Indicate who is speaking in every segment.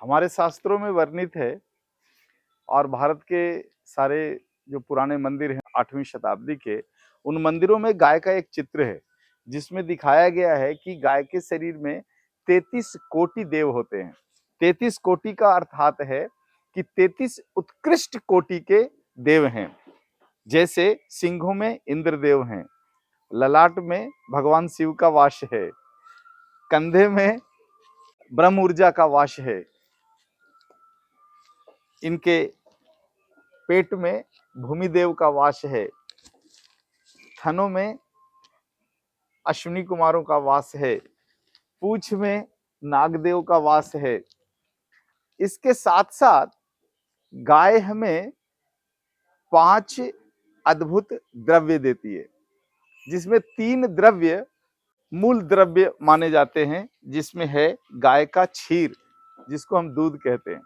Speaker 1: हमारे शास्त्रों में वर्णित है और भारत के सारे जो पुराने मंदिर हैं 8वीं शताब्दी के, उन मंदिरों में गाय का एक चित्र है जिसमें दिखाया गया है कि गाय के शरीर में 33 कोटि देव होते हैं। 33 कोटि का अर्थात है कि 33 उत्कृष्ट कोटि के देव हैं। जैसे सिंहों में इंद्रदेव हैं, ललाट में भगवान शिव का वास है, कंधे में ब्रह्म ऊर्जा का वास है, इनके पेट में भूमिदेव का वास है, थनों में अश्विनी कुमारों का वास है, पूंछ में नागदेव का वास है। इसके साथ साथ गाय हमें 5 अद्भुत द्रव्य देती है, जिसमें 3 द्रव्य मूल द्रव्य माने जाते हैं, जिसमें है गाय का क्षीर जिसको हम दूध कहते हैं,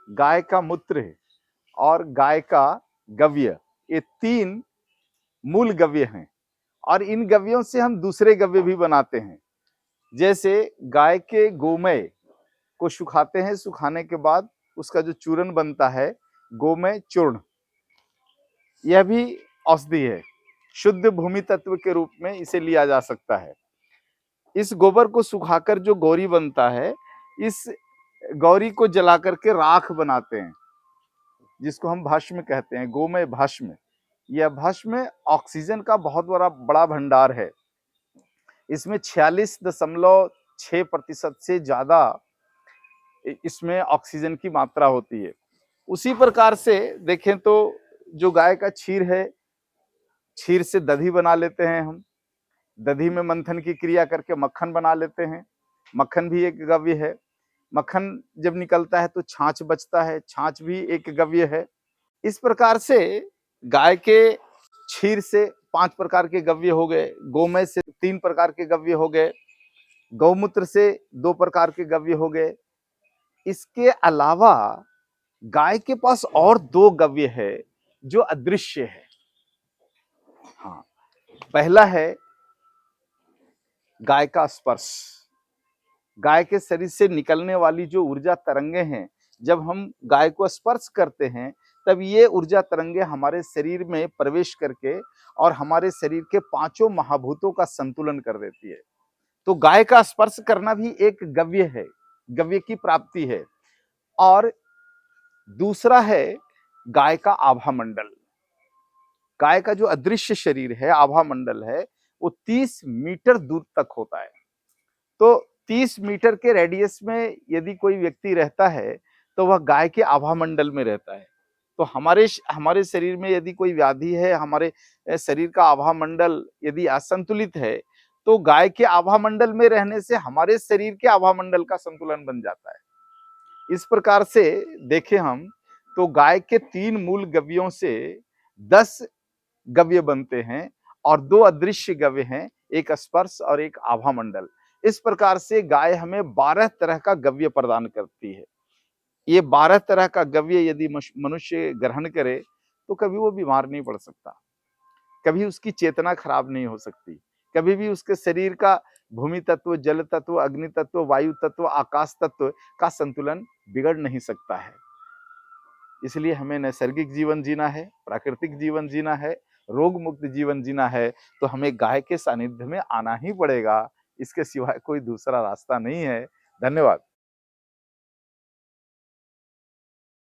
Speaker 1: गाय का मूत्र है और गाय का गव्य। ये 3 मूल गव्य हैं और इन गव्यों से हम दूसरे गव्य भी बनाते हैं। जैसे गाय के गोमय को सुखाते हैं, सुखाने के बाद उसका जो चूर्ण बनता है गोमय चूर्ण, यह भी औषधि है। शुद्ध भूमि तत्व के रूप में इसे लिया जा सकता है। इस गोबर को सुखाकर जो गौरी बनता है, इस गौरी को जला करके राख बनाते हैं, जिसको हम भस्म कहते हैं, गोमय भस्म। यह भस्म ऑक्सीजन का बहुत बड़ा भंडार है। इसमें 46.6% से ज्यादा इसमें ऑक्सीजन की मात्रा होती है। उसी प्रकार से देखें तो जो गाय का क्षीर है, क्षीर से दही बना लेते हैं हम, दही में मंथन की क्रिया करके मक्खन बना लेते हैं, मक्खन भी एक गव्य है। मक्खन जब निकलता है तो छाछ बचता है, छाछ भी एक गव्य है। इस प्रकार से गाय के क्षीर से 5 प्रकार के गव्य हो गए, गोमय से 3 प्रकार के गव्य हो गए, गौमूत्र से 2 प्रकार के गव्य हो गए। इसके अलावा गाय के पास और 2 गव्य है जो अदृश्य है। हाँ, पहला है गाय का स्पर्श। गाय के शरीर से निकलने वाली जो ऊर्जा तरंगे हैं, जब हम गाय को स्पर्श करते हैं तब ये ऊर्जा तरंगे हमारे शरीर में प्रवेश करके और हमारे शरीर के 5 महाभूतों का संतुलन कर देती है। तो गाय का स्पर्श करना भी एक गव्य है, गव्य की प्राप्ति है। और दूसरा है गाय का आभा मंडल। गाय का जो अदृश्य शरीर है, आभा मंडल है, वो 30 मीटर दूर तक होता है। तो 30 मीटर के रेडियस में यदि कोई व्यक्ति रहता है तो वह गाय के आभा मंडल में रहता है। तो हमारे शरीर में यदि कोई व्याधि है, हमारे शरीर का आभा मंडल यदि असंतुलित है, तो गाय के आभा मंडल में रहने से हमारे शरीर के आभा मंडल का संतुलन बन जाता है। इस प्रकार से देखें हम तो गाय के 3 मूल गव्यों से 10 गव्य बनते हैं और 2 अदृश्य गव्य हैं, एक स्पर्श और एक आभा मंडल। इस प्रकार से गाय हमें 12 तरह का गव्य प्रदान करती है। ये 12 तरह का गव्य यदि मनुष्य ग्रहण करे तो कभी वो बीमार नहीं पड़ सकता, कभी उसकी चेतना खराब नहीं हो सकती, कभी भी उसके शरीर का भूमि तत्व, जल तत्व, अग्नि तत्व, वायु तत्व, आकाश तत्व का संतुलन बिगड़ नहीं सकता है। इसलिए हमें नैसर्गिक जीवन जीना है, प्राकृतिक जीवन जीना है, रोग मुक्त जीवन जीना है, तो हमें गाय के सानिध्य में आना ही पड़ेगा। इसके सिवाय कोई दूसरा रास्ता नहीं है। धन्यवाद।